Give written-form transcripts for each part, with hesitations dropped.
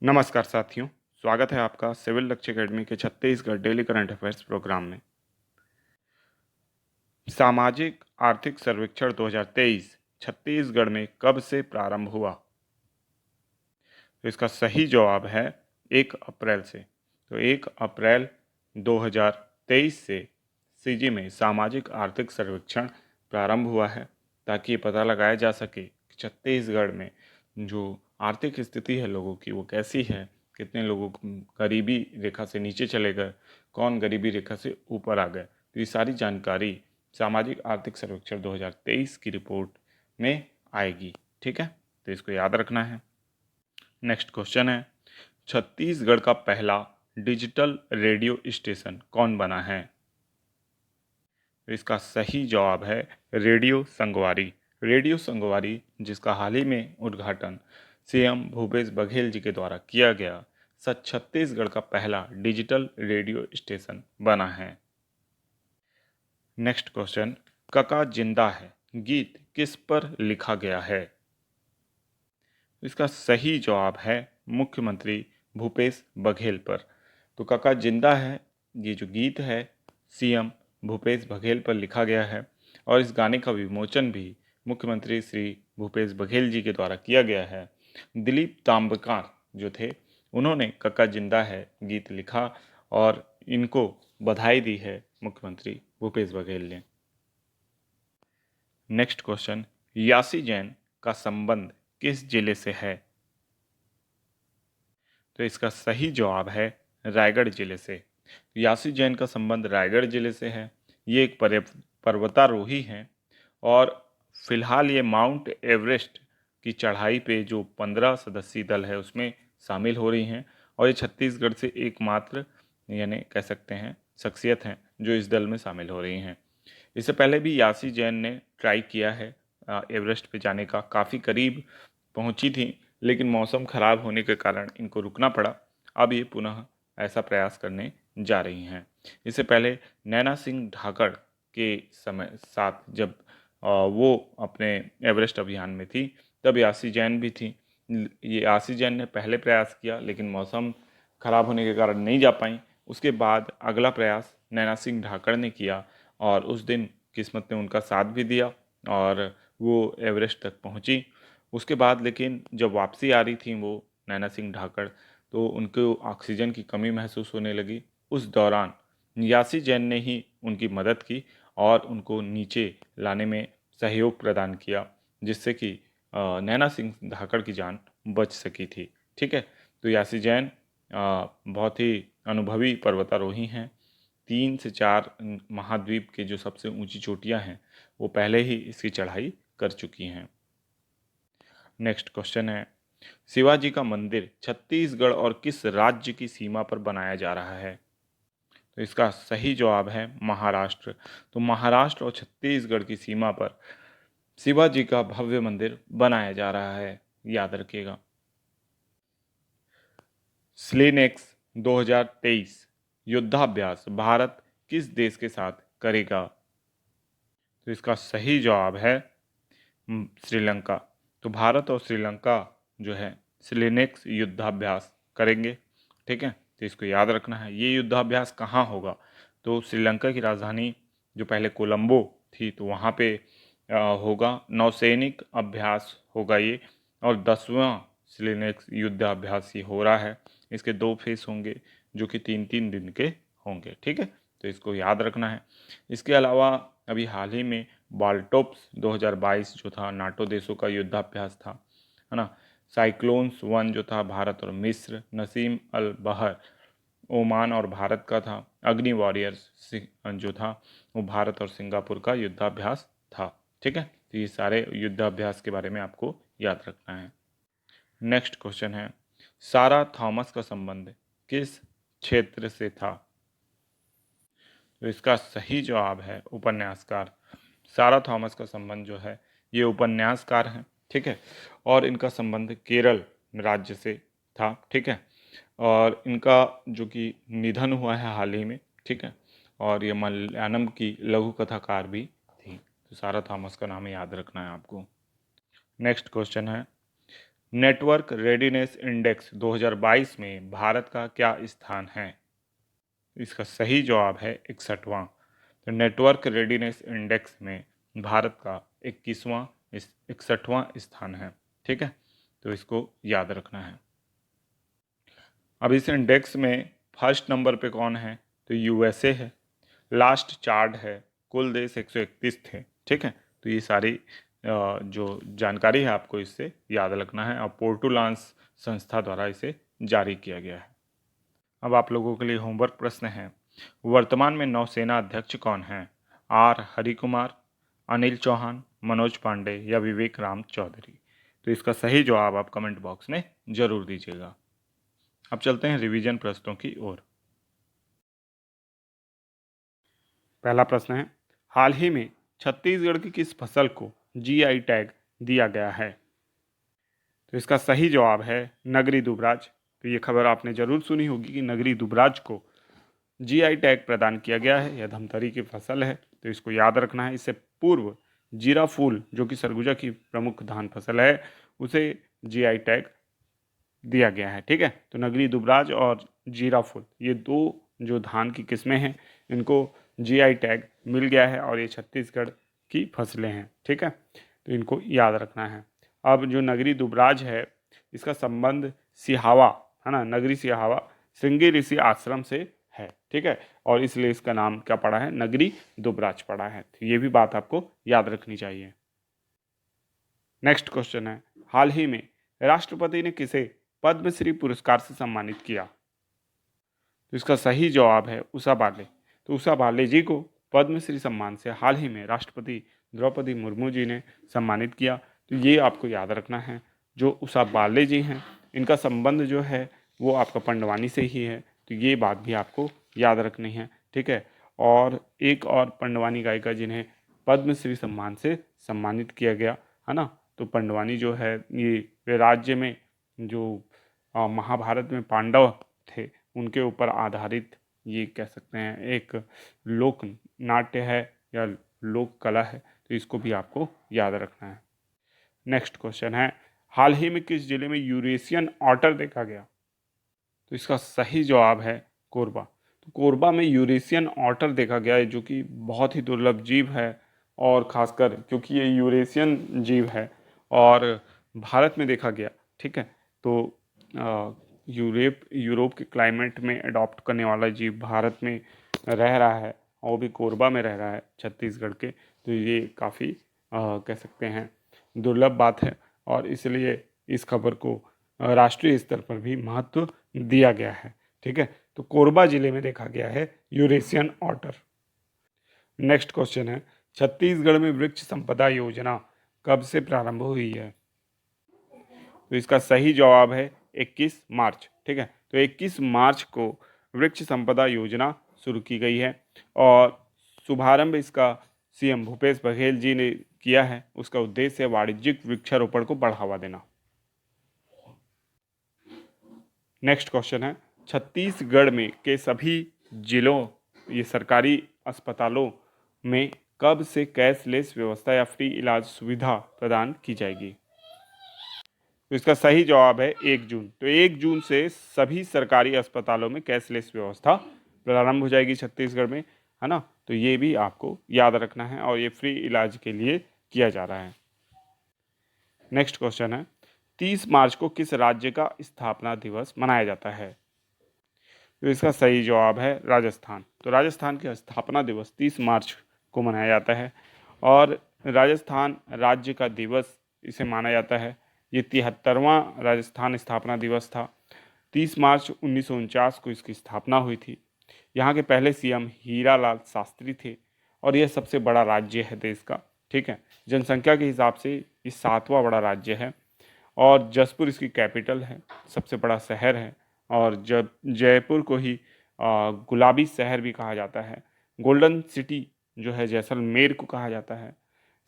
नमस्कार साथियों, स्वागत है आपका सिविल लक्ष्य अकेडमी के Chhattisgarh daily current affairs programme में। सामाजिक आर्थिक सर्वेक्षण 2023 छत्तीसगढ़ में कब से प्रारंभ हुआ? तो इसका सही जवाब है 1 अप्रैल से। तो 1 अप्रैल 2023 से सीजी में सामाजिक आर्थिक सर्वेक्षण प्रारंभ हुआ है, ताकि ये पता लगाया जा सके कि छत्तीसगढ़ में जो आर्थिक स्थिति है लोगों की वो कैसी है, कितने लोगों को गरीबी रेखा से नीचे चले गए, कौन गरीबी रेखा से ऊपर आ गए। तो ये सारी जानकारी सामाजिक आर्थिक सर्वेक्षण 2023 की रिपोर्ट में आएगी। ठीक है, तो इसको याद रखना है। नेक्स्ट क्वेश्चन है, छत्तीसगढ़ का पहला डिजिटल रेडियो स्टेशन कौन बना है? इसका सही जवाब है रेडियो संगवारी। रेडियो संगवारी, जिसका हाल ही में उद्घाटन सीएम भूपेश बघेल जी के द्वारा किया गया, छत्तीसगढ़ का पहला डिजिटल रेडियो स्टेशन बना है। नेक्स्ट क्वेश्चन, कका जिंदा है गीत किस पर लिखा गया है? इसका सही जवाब है मुख्यमंत्री भूपेश बघेल पर। तो कका जिंदा है, ये जो गीत है सीएम भूपेश बघेल पर लिखा गया है, और इस गाने का विमोचन भी मुख्यमंत्री श्री भूपेश बघेल जी के द्वारा किया गया है। दिलीप ताम्रकार जो थे, उन्होंने कका जिंदा है गीत लिखा और इनको बधाई दी है मुख्यमंत्री भूपेश बघेल ने। नेक्स्ट क्वेश्चन, यासी जैन का संबंध किस जिले से है? तो इसका सही जवाब है रायगढ़ जिले से। यासी जैन का संबंध रायगढ़ जिले से है। ये एक पर्वतारोही हैं और फिलहाल ये माउंट एवरेस्ट की चढ़ाई पे जो 15 सदस्यीय दल है उसमें शामिल हो रही हैं, और ये छत्तीसगढ़ से एकमात्र यानी कह सकते हैं शख्सियत हैं जो इस दल में शामिल हो रही हैं। इससे पहले भी यासी जैन ने ट्राई किया है एवरेस्ट पे जाने का, काफ़ी करीब पहुंची थी, लेकिन मौसम खराब होने के कारण इनको रुकना पड़ा। अब ये पुनः ऐसा प्रयास करने जा रही हैं। इससे पहले नैना सिंह ढाकड़ के समय साथ जब वो अपने एवरेस्ट अभियान में थी, तब यासी जैन भी थी। ये यासी जैन ने पहले प्रयास किया, लेकिन मौसम खराब होने के कारण नहीं जा पाई। उसके बाद अगला प्रयास नैना सिंह ढाकड़ ने किया, और उस दिन किस्मत ने उनका साथ भी दिया और वो एवरेस्ट तक पहुंची। उसके बाद लेकिन जब वापसी आ रही थी वो नैना सिंह ढाकड़, तो उनको ऑक्सीजन की कमी महसूस होने लगी। उस दौरान यासी जैन ने ही उनकी मदद की और उनको नीचे लाने में सहयोग प्रदान किया, जिससे कि नैना सिंह ढाकड़ की जान बच सकी थी। ठीक है, तो यासी जैन बहुत ही अनुभवी पर्वतारोही हैं। 3 से 4 महाद्वीप के जो सबसे ऊंची चोटियां हैं वो पहले ही इसकी चढ़ाई कर चुकी हैं। नेक्स्ट क्वेश्चन है, शिवाजी का मंदिर छत्तीसगढ़ और किस राज्य की सीमा पर बनाया जा रहा है? तो इसका सही जवाब है महाराष्ट्र। तो महाराष्ट्र और छत्तीसगढ़ की सीमा पर शिवाजी का भव्य मंदिर बनाया जा रहा है, याद रखिएगा। स्लेनेक्स 2023 युद्धाभ्यास भारत किस देश के साथ करेगा? तो इसका सही जवाब है श्रीलंका। तो भारत और श्रीलंका जो है स्लेनेक्स युद्धाभ्यास करेंगे। ठीक है, तो इसको याद रखना है। ये युद्धाभ्यास कहाँ होगा? तो श्रीलंका की राजधानी जो पहले कोलंबो थी, तो वहाँ पे होगा। नौसैनिक अभ्यास होगा ये, और 10वां स्लेनेक्स युद्धाभ्यास ये हो रहा है। इसके 2 फेस होंगे जो कि 3-3 दिन के होंगे। ठीक है, तो इसको याद रखना है। इसके अलावा अभी हाल ही में बाल्टोप्स 2022 जो था नाटो देशों का युद्धाभ्यास था, है ना। साइक्लोन्स 1 जो था भारत और मिस्र, नसीम अल बहर ओमान और भारत का था। अग्नि वॉरियर्स जो था वो भारत और सिंगापुर का युद्धाभ्यास था। ठीक है, तो ये सारे युद्धाभ्यास के बारे में आपको याद रखना है। नेक्स्ट क्वेश्चन है, सारा थॉमस का संबंध किस क्षेत्र से था? तो इसका सही जवाब है उपन्यासकार। सारा थॉमस का संबंध जो है ये उपन्यासकार हैं। ठीक है, और इनका संबंध केरल राज्य से था। ठीक है, और इनका जो कि निधन हुआ है हाल ही में। ठीक है, और ये मलयालम की लघु कथाकार भी थी। तो सारा थॉमस का नाम याद रखना है आपको। नेक्स्ट क्वेश्चन है, नेटवर्क रेडीनेस इंडेक्स 2022 में भारत का क्या स्थान है? इसका सही जवाब है 61वां। तो नेटवर्क रेडीनेस इंडेक्स में भारत का 61वां स्थान है। ठीक है, तो इसको याद रखना है। अब इस इंडेक्स में फर्स्ट नंबर पे कौन है? तो यूएसए है। लास्ट चार्ट है, कुल देश 131 थे। ठीक है, तो ये सारी जो जानकारी है आपको इससे याद रखना है और पोर्टुलांस संस्था द्वारा इसे जारी किया गया है। अब आप लोगों के लिए होमवर्क प्रश्न है। वर्तमान में नौसेना अध्यक्ष कौन है? आर हरिकुमार, अनिल चौहान, मनोज पांडे या विवेक राम चौधरी? तो इसका सही जवाब आप कमेंट बॉक्स में जरूर दीजिएगा। अब चलते हैं रिवीजन प्रश्नों की ओर। पहला प्रश्न है, हाल ही में छत्तीसगढ़ की किस फसल को जीआई टैग दिया गया है? तो इसका सही जवाब है नगरी दुबराज। तो ये खबर आपने जरूर सुनी होगी कि नगरी दुबराज को जीआई टैग प्रदान किया गया है। यह धमतरी की फसल है, तो इसको याद रखना है। इससे पूर्व जीरा फूल, जो कि सरगुजा की प्रमुख धान फसल है, उसे जीआई टैग दिया गया है। ठीक है, तो नगरी दुबराज और जीरा फूल, ये दो जो धान की किस्में हैं, इनको जीआई टैग मिल गया है और ये छत्तीसगढ़ की फसलें हैं। ठीक है, तो इनको याद रखना है। अब जो नगरी दुबराज है, इसका संबंध सिहावा, है ना, नगरी सिहावा श्रृंगी ऋषि आश्रम से है। ठीक है, और इसलिए इसका नाम क्या पड़ा है? नगरी दुबराज पड़ा है। तो ये भी बात आपको याद रखनी चाहिए। नेक्स्ट क्वेश्चन है, हाल ही में राष्ट्रपति ने किसे पद्मश्री पुरस्कार से सम्मानित किया? तो इसका सही जवाब है उषा बाले। तो उषा बाले जी को पद्मश्री सम्मान से हाल ही में राष्ट्रपति द्रौपदी मुर्मू जी ने सम्मानित किया। तो ये आपको याद रखना है। जो उषा बाले जी हैं, इनका संबंध जो है वो आपका पंडवानी से ही है। तो ये बात भी आपको याद रखनी है। ठीक है, और एक और पंडवानी गायिका जिन्हें पद्मश्री सम्मान से सम्मानित किया गया, है ना। तो पंडवानी जो है, ये वे राज्य में जो महाभारत में पांडव थे, उनके ऊपर आधारित ये कह सकते हैं एक लोक नाट्य है या लोक कला है। तो इसको भी आपको याद रखना है। नेक्स्ट क्वेश्चन है, हाल ही में किस जिले में यूरेशियन ऑटर देखा गया? तो इसका सही जवाब है कोरबा। तो कोरबा में यूरेशियन ऑटर देखा गया है, जो कि बहुत ही दुर्लभ जीव है, और खासकर क्योंकि ये यूरेशियन जीव है और भारत में देखा गया। ठीक है, तो यूरोप के क्लाइमेट में अडॉप्ट करने वाला जीव भारत में रह रहा है, और वो भी कोरबा में रह रहा है, छत्तीसगढ़ के। तो ये काफ़ी कह सकते हैं दुर्लभ बात है, और इसलिए इस खबर को राष्ट्रीय स्तर पर भी महत्व दिया गया है। ठीक है, तो कोरबा जिले में देखा गया है यूरेशियन ऑटर। नेक्स्ट क्वेश्चन है, छत्तीसगढ़ में वृक्ष संपदा योजना कब से प्रारंभ हुई है? तो इसका सही जवाब है 21 मार्च। ठीक है, तो 21 मार्च को वृक्ष संपदा योजना शुरू की गई है, और शुभारंभ इसका सीएम भूपेश बघेल जी ने किया है। उसका उद्देश्य है वाणिज्यिक वृक्षारोपण को बढ़ावा देना। नेक्स्ट क्वेश्चन है, छत्तीसगढ़ में के सभी जिलों, ये सरकारी अस्पतालों में कब से कैशलेस व्यवस्था या फ्री इलाज सुविधा प्रदान की जाएगी? तो इसका सही जवाब है 1 जून। तो 1 जून से सभी सरकारी अस्पतालों में कैशलेस व्यवस्था प्रारंभ हो जाएगी छत्तीसगढ़ में, है ना। तो ये भी आपको याद रखना है, और ये फ्री इलाज के लिए किया जा रहा है। नेक्स्ट क्वेश्चन है, 30 मार्च को किस राज्य का स्थापना दिवस मनाया जाता है? तो इसका सही जवाब है राजस्थान। तो राजस्थान का स्थापना दिवस 30 मार्च को मनाया जाता है, और राजस्थान राज्य का दिवस इसे माना जाता है। ये 73वां राजस्थान स्थापना दिवस था। 30 मार्च 1949 को इसकी स्थापना हुई थी। यहाँ के पहले सीएम हीरालाल शास्त्री थे, और यह सबसे बड़ा राज्य है देश का। ठीक है, जनसंख्या के हिसाब से ये 7वां बड़ा राज्य है, और जसपुर इसकी कैपिटल है, सबसे बड़ा शहर है। और जब जयपुर को ही गुलाबी शहर भी कहा जाता है। गोल्डन सिटी जो है जैसलमेर को कहा जाता है।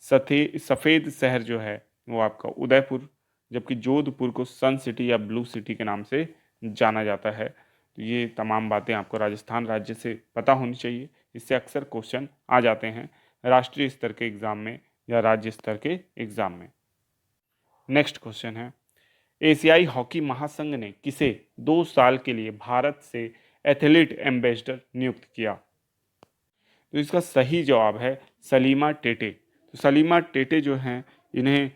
सफ़ेद शहर जो है वो आपका उदयपुर, जबकि जोधपुर को सन सिटी या ब्लू सिटी के नाम से जाना जाता है। तो ये तमाम बातें आपको राजस्थान राज्य से पता होनी चाहिए। इससे अक्सर क्वेश्चन आ जाते हैं राष्ट्रीय स्तर के एग्ज़ाम में या राज्य स्तर के एग्ज़ाम में। नेक्स्ट क्वेश्चन है, एशियाई हॉकी महासंघ ने किसे 2 साल के लिए भारत से एथलीट एम्बेसडर नियुक्त किया? तो इसका सही जवाब है सलीमा टेटे। तो सलीमा टेटे जो हैं इन्हें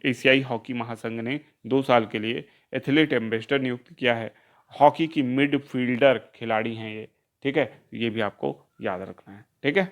एशियाई हॉकी महासंघ ने 2 साल के लिए एथलीट एम्बेसडर नियुक्त किया है। हॉकी की मिडफील्डर खिलाड़ी हैं ये, ठीक है, ये भी आपको याद रखना है, ठीक है।